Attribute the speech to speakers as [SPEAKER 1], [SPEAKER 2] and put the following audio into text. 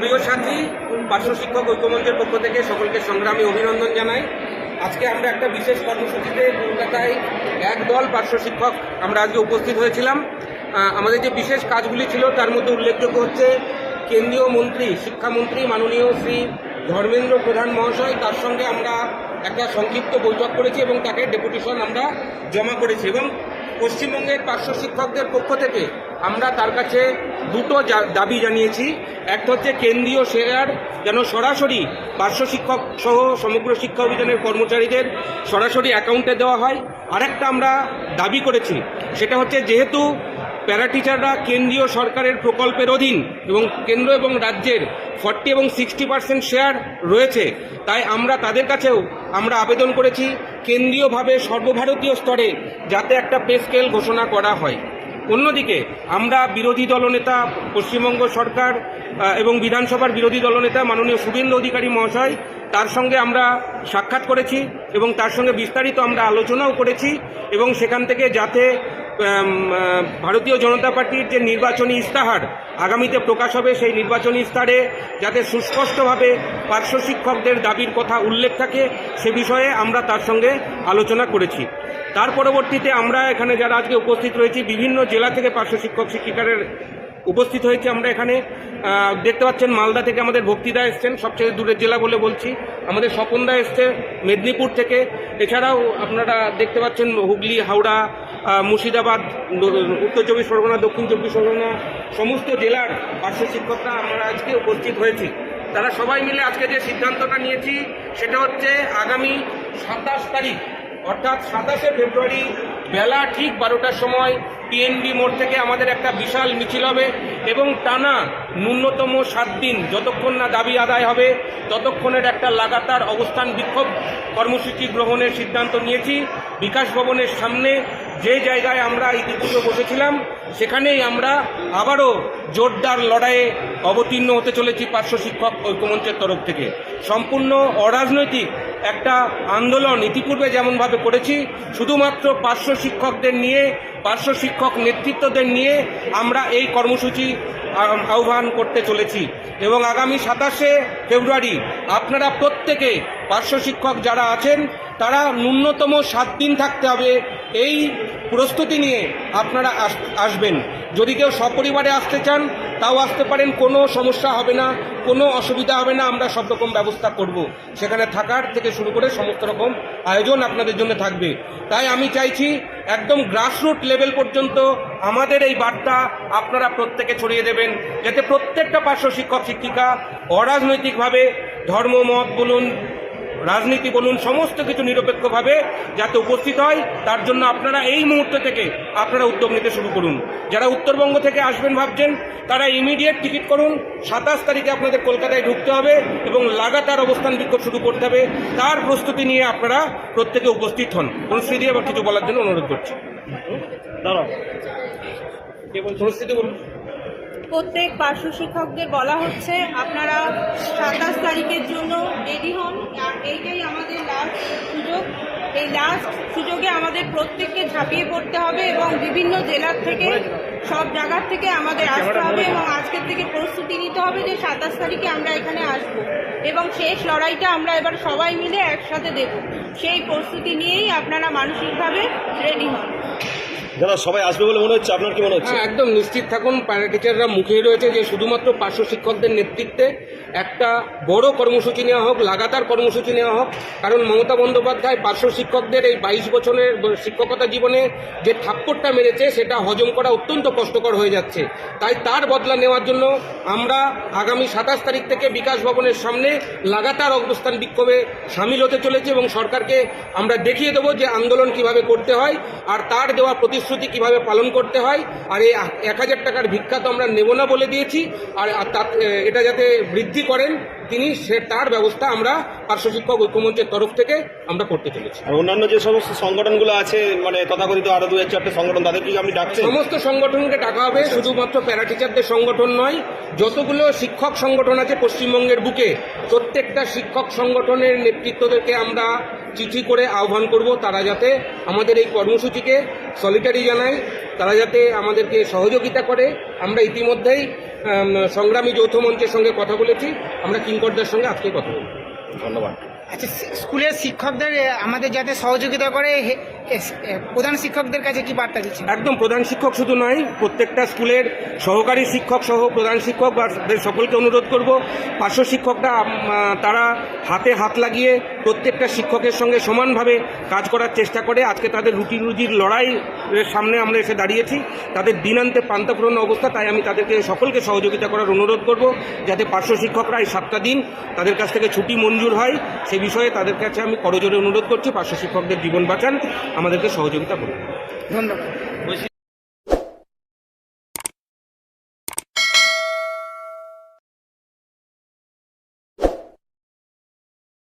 [SPEAKER 1] প্রিয় সাথী, পার্শ্ব শিক্ষক ঐক্যমঞ্চের পক্ষ থেকে সকলকে সংগ্রামী অভিনন্দন জানাই। আজকে আমরা একটা বিশেষ কর্মসূচিতে কলকাতায় একদল পার্শ্ব শিক্ষক আমরা আজকে উপস্থিত হয়েছিলাম। আমাদের যে বিশেষ কাজগুলি ছিল তার মধ্যে উল্লেখযোগ্য হচ্ছে কেন্দ্রীয় মন্ত্রী, শিক্ষামন্ত্রী মাননীয় শ্রী ধর্মেন্দ্র প্রধান মহাশয়, তার সঙ্গে আমরা একটা সংক্ষিপ্ত বৈঠক করেছি এবং তাকে ডেপুটেশন আমরা জমা করেছি। এবং পশ্চিমবঙ্গের পার্শ্ব শিক্ষকদের পক্ষ থেকে আমরা তার কাছে দুটো দাবি জানিয়েছি। একটা হচ্ছে কেন্দ্রীয় শেয়ার যেন সরাসরি পার্শ্ব শিক্ষক সহ সমগ্র শিক্ষা অভিযানের কর্মচারীদের সরাসরি অ্যাকাউন্টে দেওয়া হয়। আরেকটা আমরা দাবি করেছি, সেটা হচ্ছে যেহেতু প্যারা টিচাররা কেন্দ্রীয় সরকারের প্রকল্পের অধীন এবং কেন্দ্র এবং রাজ্যের 40 এবং 60% শেয়ার রয়েছে, তাই আমরা তাদের কাছেও আমরা আবেদন করেছি কেন্দ্রীয়ভাবে সর্বভারতীয় স্তরে যাতে একটা পে স্কেল ঘোষণা করা হয়। অন্যদিকে আমরা বিরোধী দলনেতা পশ্চিমবঙ্গ সরকার এবং বিধানসভার বিরোধী দলনেতা মাননীয় শুভেন্দু অধিকারী মহাশয়, তার সঙ্গে আমরা সাক্ষাৎ করেছি এবং তার সঙ্গে বিস্তারিত আমরা আলোচনাও করেছি এবং সেখান থেকে যাতে ভারতীয় জনতা পার্টির যে নির্বাচনী ইস্তাহার আগামীতে প্রকাশ হবে, সেই নির্বাচনী ইস্তাহারে যাতে সুস্পষ্টভাবে পার্শ্ব শিক্ষকদের দাবির কথা উল্লেখ থাকে, সে বিষয়ে আমরা তার সঙ্গে আলোচনা করেছি। তার পরবর্তীতে আমরা এখানে যারা আজকে উপস্থিত রয়েছি, বিভিন্ন জেলা থেকে পার্শ্ব শিক্ষক শিক্ষিকাদের উপস্থিত হয়েছে। আমরা এখানে দেখতে পাচ্ছেন মালদা থেকে আমাদের ভক্তিদা এসছেন, সবচেয়ে দূরের জেলা বলে বলছি। আমাদের স্বপনদা এসছে মেদিনীপুর থেকে। এছাড়াও আপনারা দেখতে পাচ্ছেন হুগলি, হাওড়া, মুর্শিদাবাদ, উত্তর চব্বিশ পরগনা, দক্ষিণ চব্বিশ পরগনা, সমস্ত জেলার পার্শ্ব শিক্ষকরা আমরা আজকে উপস্থিত হয়েছি। তারা সবাই মিলে আজকে যে সিদ্ধান্তটা নিয়েছি সেটা হচ্ছে আগামী 27 তারিখ অর্থাৎ 27শে ফেব্রুয়ারি বেলা ঠিক 12টার সময় পিএনবি মোড় থেকে আমাদের একটা বিশাল মিছিল হবে এবং টানা ন্যূনতম 7 দিন যতক্ষণ না দাবি আদায় হবে ততক্ষণের একটা লাগাতার অবস্থান বিক্ষোভ কর্মসূচি গ্রহণের সিদ্ধান্ত নিয়েছি। বিকাশ ভবনের সামনে যে জায়গায় আমরা ইতিপূর্বে বসেছিলাম সেখানেই আমরা আবারও জোরদার লড়াইয়ে অবতীর্ণ হতে চলেছি পার্শ্ব শিক্ষক ঐক্যমঞ্চের তরফ থেকে। সম্পূর্ণ অরাজনৈতিক একটা আন্দোলন ইতিপূর্বে যেমনভাবে করেছি, শুধুমাত্র পার্শ্ব শিক্ষকদের নিয়ে, পার্শ্ব শিক্ষক নেতৃত্বদের নিয়ে আমরা এই কর্মসূচি আহ্বান করতে চলেছি। এবং আগামী 27শে ফেব্রুয়ারি আপনারা প্রত্যেকে পার্শ্ব শিক্ষক যারা আছেন তারা ন্যূনতম 7 দিন থাকতে হবে, এই প্রস্তুতি নিয়ে আপনারা আসবেন। যদি কেউ সপরিবারে আসতে চান তাও আসতে পারেন, কোনো সমস্যা হবে না, কোনো অসুবিধা হবে না। আমরা সব রকম ব্যবস্থা করব, সেখানে থাকার থেকে শুরু করে সমস্ত রকম আয়োজন আপনাদের জন্য থাকবে। তাই আমি চাইছি একদম গ্রাসরুট লেভেল পর্যন্ত আমাদের এই বার্তা আপনারা প্রত্যেকে ছড়িয়ে দেবেন, যাতে প্রত্যেকটা পার্শ্ব শিক্ষক শিক্ষিকা অরাজনৈতিকভাবে ধর্মমত বলুন, রাজনীতি বলুন, সমস্ত কিছু নিরপেক্ষভাবে যাতে উপস্থিত হয়, তার জন্য আপনারা এই মুহূর্ত থেকে আপনারা উদ্যোগ নিতে শুরু করুন। যারা উত্তরবঙ্গ থেকে আসবেন ভাবছেন তারা ইমিডিয়েট টিকিট করুন। 27 তারিখে আপনাদের কলকাতায় ঢুকতে হবে এবং লাগাতার অবস্থান বিক্ষোভ শুরু করতে হবে। তার প্রস্তুতি নিয়ে আপনারা প্রত্যেকে উপস্থিত হন। অনুশ্রী আবার কিছু বলার জন্য অনুরোধ করছি।
[SPEAKER 2] প্রত্যেক পার্শ্ব শিক্ষকদের বলা হচ্ছে আপনারা 27 তারিখের জন্য রেডি হন। আর এইটাই আমাদের লাস্ট সুযোগ। এই লাস্ট সুযোগে আমাদের প্রত্যেককে ঝাঁপিয়ে পড়তে হবে এবং বিভিন্ন জেলার থেকে, সব জায়গার থেকে আমাদের আসতে হবে এবং আজকের থেকে প্রস্তুতি নিতে হবে যে 27 তারিখে আমরা এখানে আসব এবং শেষ লড়াইটা আমরা এবার সবাই মিলে একসাথে দেব। সেই প্রস্তুতি নিয়েই আপনারা মানসিকভাবে রেডি হন।
[SPEAKER 3] যারা সবাই আসবে বলে মনে হচ্ছে, আপনার কি মনে হচ্ছে?
[SPEAKER 1] একদম নিশ্চিত থাকুন, প্যারা টিচাররা মুখেই রয়েছে যে শুধুমাত্র পার্শ্ব শিক্ষকদের নেতৃত্বে একটা বড় কর্মসূচি নেওয়া হোক, লাগাতার কর্মসূচি নেওয়া হোক। কারণ মমতা বন্দ্যোপাধ্যায় পার্শ্ব শিক্ষকদের এই 22 বছরের শিক্ষকতা জীবনে যে থাপ্পড়টা মেরেছে সেটা হজম করা অত্যন্ত কষ্টকর হয়ে যাচ্ছে। তাই তার বদলা নেওয়ার জন্য আমরা আগামী 27 তারিখ থেকে বিকাশ ভবনের সামনে লাগাতার অবস্থান বিক্ষোভে সামিল হতে চলেছি এবং সরকারকে আমরা দেখিয়ে দেবো যে আন্দোলন কিভাবে করতে হয় আর তার দেওয়া প্রতিশ্রুতি কিভাবে পালন করতে হয়। আর এই 1000 টাকার ভিক্ষা তো আমরা নেব না বলে দিয়েছি, আর এটা যাতে বৃদ্ধি করেন তিনি, তার ব্যবস্থা আমরা পার্শ্ব শিক্ষক ঐক্যমঞ্চের তরফ থেকে আমরা করতে চলেছি।
[SPEAKER 3] আর অন্যান্য যে সমস্ত সংগঠনগুলো আছে, মানে তথাকথিত আরো 2-4টে সংগঠন, তাদেরকে আপনি ডাকছেন?
[SPEAKER 1] সমস্ত সংগঠনকে ডাকা হবে, শুধুমাত্র প্যারা টিচারদের সংগঠন নয়, যতগুলো শিক্ষক সংগঠন আছে পশ্চিমবঙ্গের বুকে প্রত্যেকটা শিক্ষক সংগঠনের নেতৃত্বদেরকে আমরা চিঠি করে আহ্বান করব তারা যাতে আমাদের এই কর্মসূচিকে সলিটারি জানায়, তারা যাতে আমাদেরকে সহযোগিতা করে। আমরা ইতিমধ্যেই সংগ্রামী যৌথ মঞ্চের সঙ্গে কথা বলেছি, আমরা কিঙ্করদের সঙ্গে আজকে কথা বলব।
[SPEAKER 3] ধন্যবাদ।
[SPEAKER 4] আচ্ছা, স্কুলের শিক্ষকদের আমাদের যাতে সহযোগিতা করে প্রধান শিক্ষকদের কাছে কি বার্তা দিচ্ছেন?
[SPEAKER 1] একদম, প্রধান শিক্ষক শুধু নয়, প্রত্যেকটা স্কুলের সহকারী শিক্ষক সহ প্রধান শিক্ষক বা তাদের সকলকে অনুরোধ করব, পার্শ্ব শিক্ষকরা তারা হাতে হাত লাগিয়ে প্রত্যেকটা শিক্ষকের সঙ্গে সমানভাবে কাজ করার চেষ্টা করে। আজকে তাদের রুটি রুজির লড়াইয়ের সামনে আমরা এসে দাঁড়িয়েছি, তাদের দিনান্তে পান্তাপূর্ণ অবস্থা, তাই আমি তাদেরকে সকলকে সহযোগিতা করার অনুরোধ করব যাতে পার্শ্ব শিক্ষকরা এই 7টা দিন তাদের কাছ থেকে ছুটি মঞ্জুর হয়। সে বিষয়ে তাদের কাছে আমি করজোরে অনুরোধ করছি, পার্শ্ব শিক্ষকদের জীবন বাঁচান, আমাদেরকে সহযোগিতা করুন।
[SPEAKER 4] ধন্যবাদ।